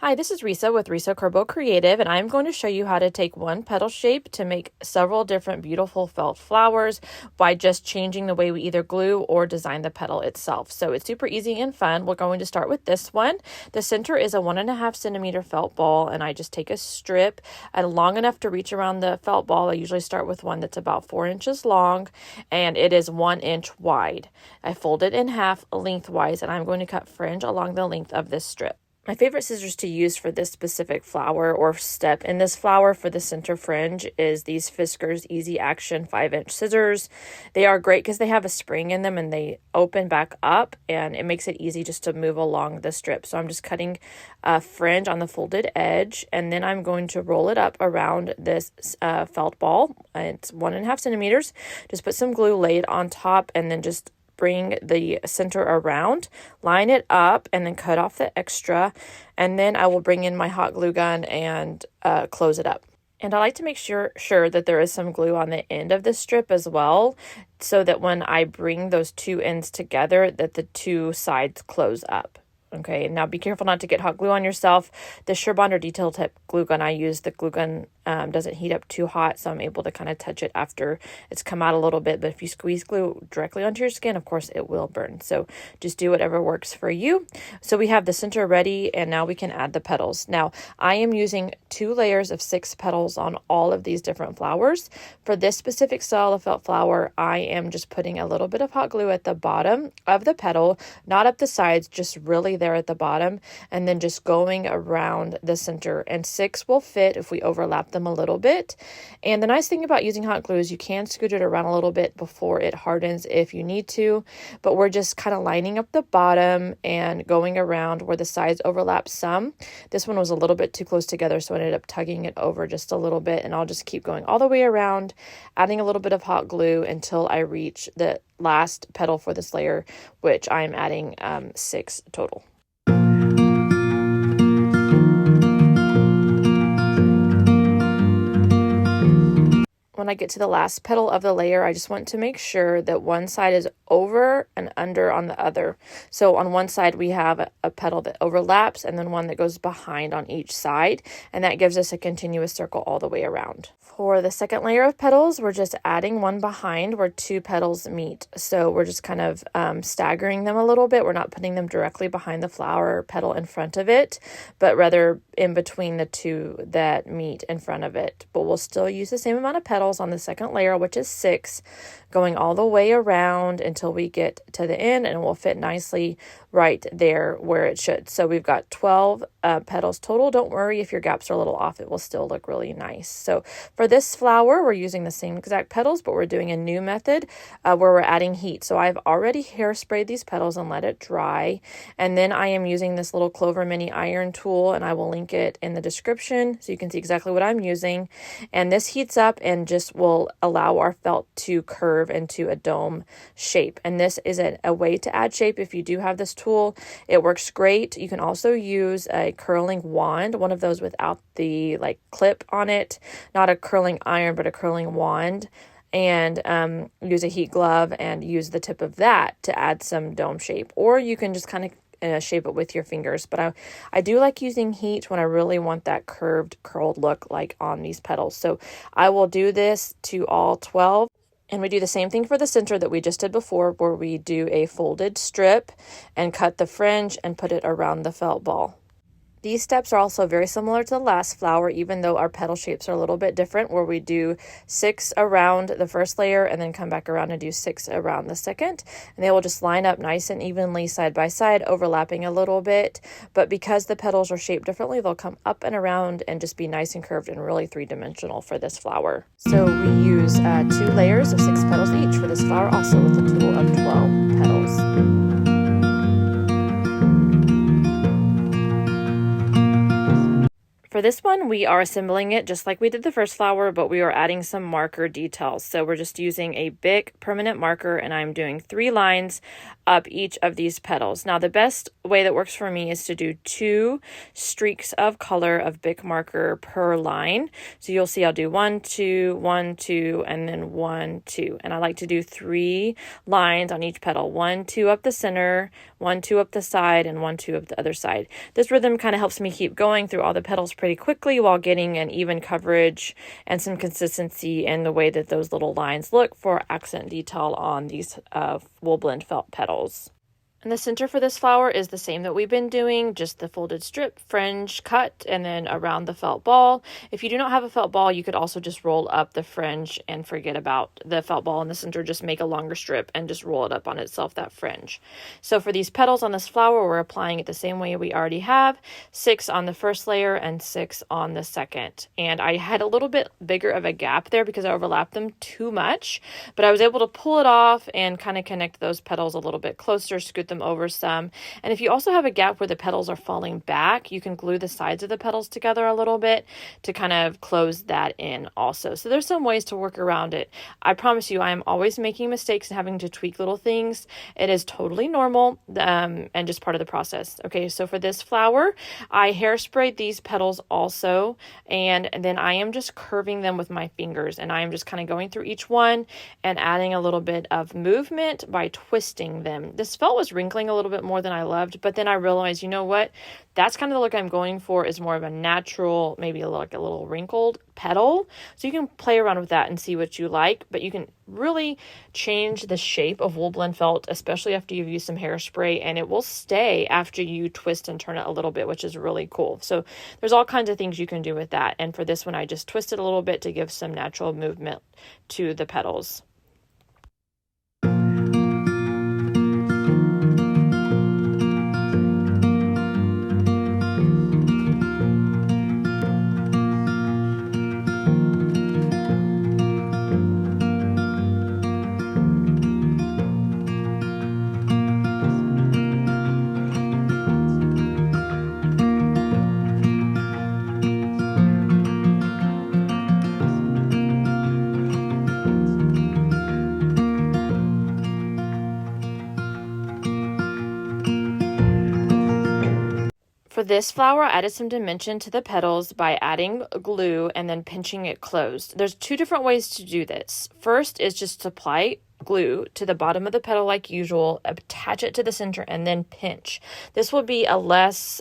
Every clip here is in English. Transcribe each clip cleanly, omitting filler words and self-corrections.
Hi, this is Risa with Risa Kerbo Creative, and I'm going to show you how to take one petal shape to make several different beautiful felt flowers by just changing the way we either glue or design the petal itself. So it's super easy and fun. We're going to start with this one. The center is a 1.5 centimeter felt ball, and I just take a strip and long enough to reach around the felt ball. I usually start with one that's about 4 inches long, and it is 1 inch wide. I fold it in half lengthwise, and I'm going to cut fringe along the length of this strip. My favorite scissors to use for this specific flower or step in this flower for the center fringe is these Fiskars Easy Action 5-inch scissors. They are great because they have a spring in them and they open back up, and it makes it easy just to move along the strip. So I'm just cutting a fringe on the folded edge, and then I'm going to roll it up around this felt ball. It's 1.5 centimeters. Just put some glue, lay it on top, and then just bring the center around, line it up, and then cut off the extra. And then I will bring in my hot glue gun and close it up. And I like to make sure that there is some glue on the end of the strip as well, so that when I bring those two ends together, that the two sides close up. Okay, now be careful not to get hot glue on yourself. The Surebond or Detail Tip glue gun I use, the glue gun doesn't heat up too hot, so I'm able to kind of touch it after it's come out a little bit. But if you squeeze glue directly onto your skin, of course, it will burn. So just do whatever works for you. So we have the center ready, and now we can add the petals. Now, I am using 2 layers of 6 petals on all of these different flowers. For this specific style of felt flower, I am just putting a little bit of hot glue at the bottom of the petal, not up the sides, just really there at the bottom, and then just going around the center. And 6 will fit if we overlap them a little bit. And the nice thing about using hot glue is you can scoot it around a little bit before it hardens if you need to, but we're just kind of lining up the bottom and going around where the sides overlap some. This one was a little bit too close together, so I ended up tugging it over just a little bit, and I'll just keep going all the way around, adding a little bit of hot glue until I reach the last petal for this layer, which I'm adding 6 total. When I get to the last petal of the layer, I just want to make sure that one side is over and under on the other. So on one side, we have a petal that overlaps and then one that goes behind on each side. And that gives us a continuous circle all the way around. For the second layer of petals, we're just adding one behind where 2 petals meet. So we're just kind of staggering them a little bit. We're not putting them directly behind the flower petal in front of it, but rather in between the 2 that meet in front of it. But we'll still use the same amount of petals on the second layer, which is 6, going all the way around until we get to the end, and it will fit nicely right there where it should. So we've got 12 petals total. Don't worry if your gaps are a little off, it will still look really nice. So for this flower, we're using the same exact petals, but we're doing a new method where we're adding heat. So I've already hairsprayed these petals and let it dry, and then I am using this little Clover mini iron tool, and I will link it in the description so you can see exactly what I'm using. And this heats up and just will allow our felt to curve into a dome shape. And this is a way to add shape if you do have this tool. It works great. You can also use a curling wand, one of those without the clip on it, not a curling iron, but a curling wand, and use a heat glove and use the tip of that to add some dome shape. Or you can just kind of shape it with your fingers, but I do like using heat when I really want that curled look like on these petals. So I will do this to all 12. And we do the same thing for the center that we just did before, where we do a folded strip and cut the fringe and put it around the felt ball. These steps are also very similar to the last flower, even though our petal shapes are a little bit different, where we do 6 around the first layer and then come back around and do 6 around the second. And they will just line up nice and evenly side by side, overlapping a little bit. But because the petals are shaped differently, they'll come up and around and just be nice and curved and really 3-dimensional for this flower. So we use 2 layers of 6 petals each for this flower, also with a total of 12 petals. For this one, we are assembling it just like we did the first flower, but we are adding some marker details. So we're just using a Bic permanent marker, and I'm doing 3 lines up each of these petals. Now, the best way that works for me is to do 2 streaks of color of Bic marker per line. So you'll see I'll do 1, 2, 1, 2, and then 1, 2. And I like to do 3 lines on each petal. 1, 2 up the center, 1, 2 up the side, and 1, 2 up the other side. This rhythm kind of helps me keep going through all the petals pretty quickly while getting an even coverage and some consistency in the way that those little lines look for accent detail on these wool blend felt petals. And the center for this flower is the same that we've been doing, just the folded strip, fringe cut, and then around the felt ball. If you do not have a felt ball, you could also just roll up the fringe and forget about the felt ball in the center. Just make a longer strip and just roll it up on itself, that fringe. So for these petals on this flower, we're applying it the same way we already have, 6 on the first layer and 6 on the second. And I had a little bit bigger of a gap there because I overlapped them too much, but I was able to pull it off and kind of connect those petals a little bit closer, scoot them over some. And if you also have a gap where the petals are falling back, you can glue the sides of the petals together a little bit to kind of close that in also. So there's some ways to work around it. I promise you, I am always making mistakes and having to tweak little things. It is totally normal and just part of the process. Okay, so for this flower, I hairsprayed these petals also, and then I am just curving them with my fingers, and I am just kind of going through each one and adding a little bit of movement by twisting them. This felt was wrinkling a little bit more than I loved, but then I realized, you know what? That's kind of the look I'm going for, is more of a natural, maybe like a little wrinkled petal. So you can play around with that and see what you like, but you can really change the shape of wool blend felt, especially after you've used some hairspray, and it will stay after you twist and turn it a little bit, which is really cool. So there's all kinds of things you can do with that. And for this one, I just twisted a little bit to give some natural movement to the petals. For this flower, I added some dimension to the petals by adding glue and then pinching it closed. There's 2 different ways to do this. First is just to apply glue to the bottom of the petal like usual, attach it to the center, and then pinch. This will be a less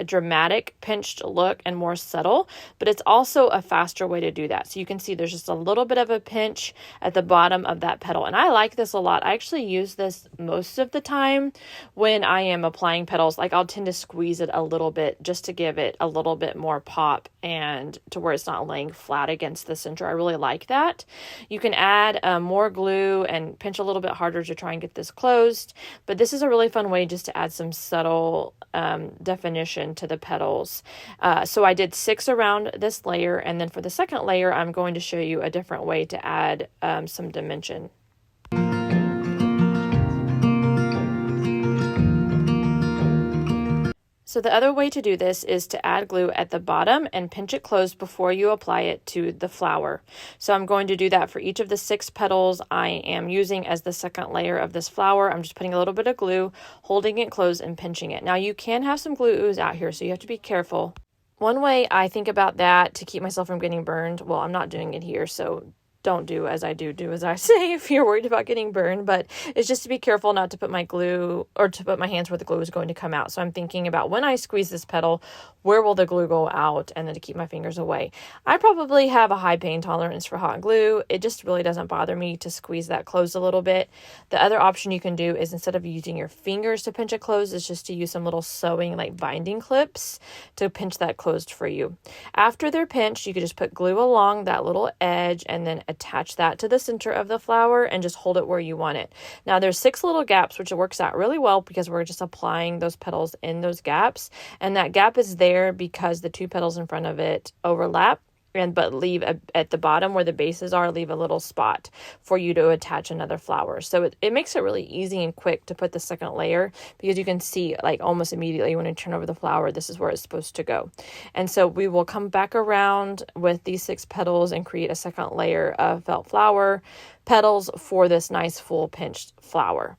dramatic pinched look and more subtle, but it's also a faster way to do that. So you can see there's just a little bit of a pinch at the bottom of that petal, and I like this a lot. I actually use this most of the time when I am applying petals. Like, I'll tend to squeeze it a little bit just to give it a little bit more pop and to where it's not laying flat against the center. I really like that. You can add more glue and pinch a little bit harder to try and get this closed, but this is a really fun way just to add some subtle definition to the petals. So I did 6 around this layer, and then for the second layer, I'm going to show you a different way to add some dimension. So the other way to do this is to add glue at the bottom and pinch it closed before you apply it to the flower. So I'm going to do that for each of the 6 petals I am using as the second layer of this flower. I'm just putting a little bit of glue, holding it closed, and pinching it. Now you can have some glue ooze out here, so you have to be careful. One way I think about that to keep myself from getting burned, well, I'm not doing it here, so don't do as I do as I say if you're worried about getting burned, but it's just to be careful not to put my glue or to put my hands where the glue is going to come out. So I'm thinking about when I squeeze this petal, where will the glue go out, and then to keep my fingers away. I probably have a high pain tolerance for hot glue. It just really doesn't bother me to squeeze that closed a little bit. The other option you can do is, instead of using your fingers to pinch it closed, is just to use some little sewing like binding clips to pinch that closed for you. After they're pinched, you could just put glue along that little edge and then attach that to the center of the flower and just hold it where you want it. Now there's 6 little gaps, which works out really well because we're just applying those petals in those gaps, and that gap is there because the 2 petals in front of it overlap, but leave at the bottom where the bases are, leave a little spot for you to attach another flower. So it makes it really easy and quick to put the second layer, because you can see like almost immediately when you turn over the flower, this is where it's supposed to go. And so we will come back around with these 6 petals and create a second layer of felt flower petals for this nice full pinched flower.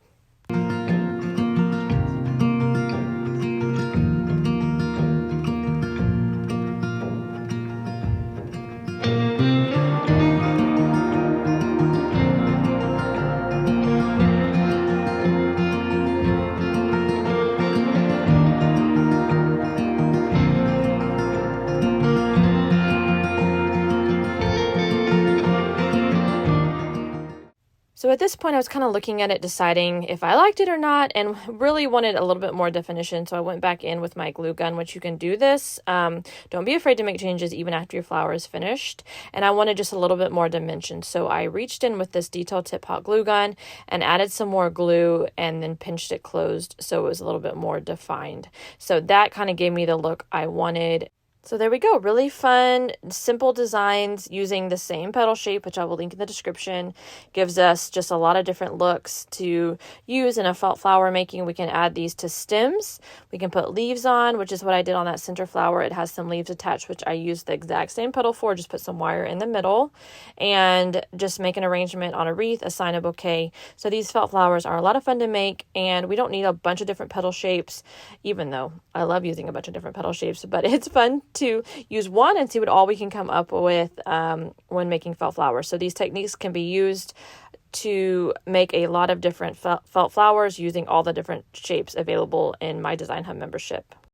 So at this point, I was kind of looking at it, deciding if I liked it or not, and really wanted a little bit more definition. So I went back in with my glue gun, which you can do this. Don't be afraid to make changes even after your flower is finished. And I wanted just a little bit more dimension. So I reached in with this detail tip hot glue gun and added some more glue and then pinched it closed so it was a little bit more defined. So that kind of gave me the look I wanted. So there we go. Really fun, simple designs using the same petal shape, which I will link in the description. Gives us just a lot of different looks to use in a felt flower making. We can add these to stems. We can put leaves on, which is what I did on that center flower. It has some leaves attached, which I used the exact same petal for. Just put some wire in the middle and just make an arrangement on a wreath, assign a bouquet. So these felt flowers are a lot of fun to make, and we don't need a bunch of different petal shapes, even though I love using a bunch of different petal shapes, but it's fun to use one and see what all we can come up with when making felt flowers. So these techniques can be used to make a lot of different felt flowers using all the different shapes available in my Design Hub membership.